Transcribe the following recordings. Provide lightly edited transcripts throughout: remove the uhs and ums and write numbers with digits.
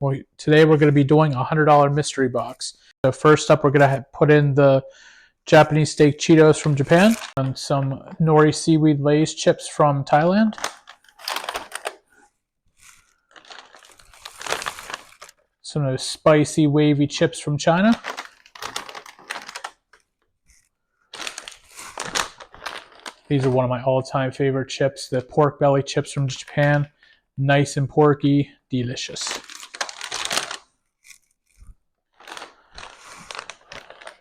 Well, today we're going to be doing a $100 mystery box. So first up, we're going to put in the Japanese steak Cheetos from Japan and some nori seaweed Lay's chips from Thailand. Some of those spicy wavy chips from China. These are one of my all-time favorite chips, the pork belly chips from Japan. Nice and porky, delicious.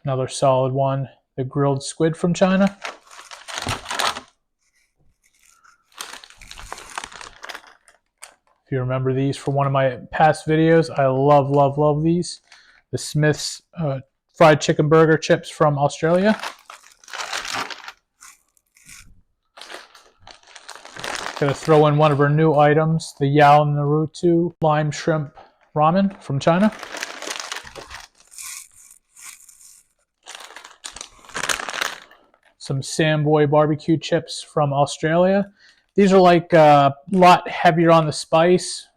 Another solid one, the grilled squid from China. If you remember these from one of my past videos, I love these. The Smith's fried chicken burger chips from Australia. Gonna throw in one of our new items, the Yao Naruto lime shrimp ramen from China. Some Samboy barbecue chips from Australia. These are like a lot heavier on the spice.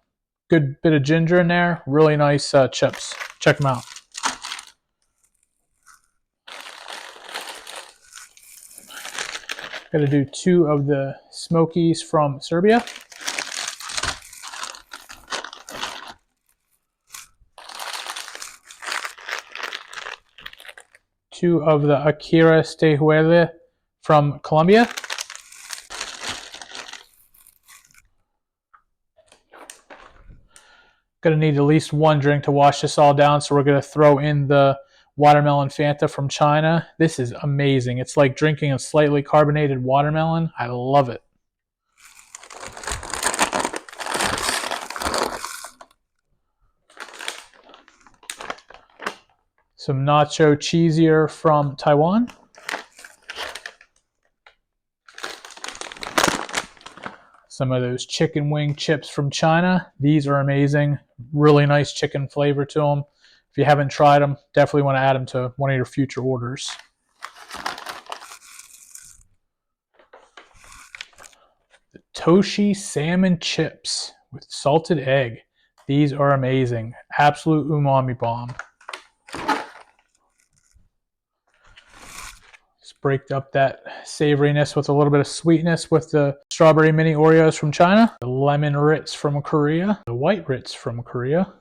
Good bit of ginger in there. Really nice chips. Check them out. Gonna do 2 of the Smokies from Serbia. Two of the Akira Stehuele from Colombia. Gonna need at least 1 drink to wash this all down, so we're gonna throw in the watermelon Fanta from China. This is amazing. It's like drinking a slightly carbonated watermelon. I love it. Some nacho cheesier from Taiwan. Some of those chicken wing chips from China. These are amazing. Really nice chicken flavor to them. If you haven't tried them, definitely want to add them to one of your future orders. The Toshi salmon chips with salted egg. These are amazing. Absolute umami bomb. Just break up that savoriness with a little bit of sweetness with the strawberry mini Oreos from China. The lemon Ritz from Korea. The white Ritz from Korea.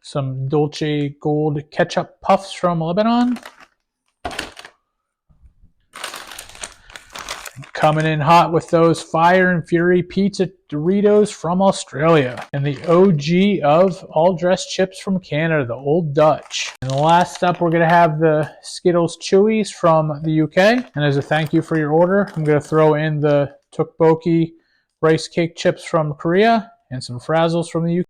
Some Dolce Gold ketchup puffs from Lebanon. Coming in hot with those Fire and Fury Pizza Doritos from Australia. And the OG of all dressed chips from Canada, the Old Dutch. And last up, we're going to have the Skittles Chewies from the UK. And as a thank you for your order, I'm going to throw in the tteokbokki rice cake chips from Korea and some Frazzles from the UK.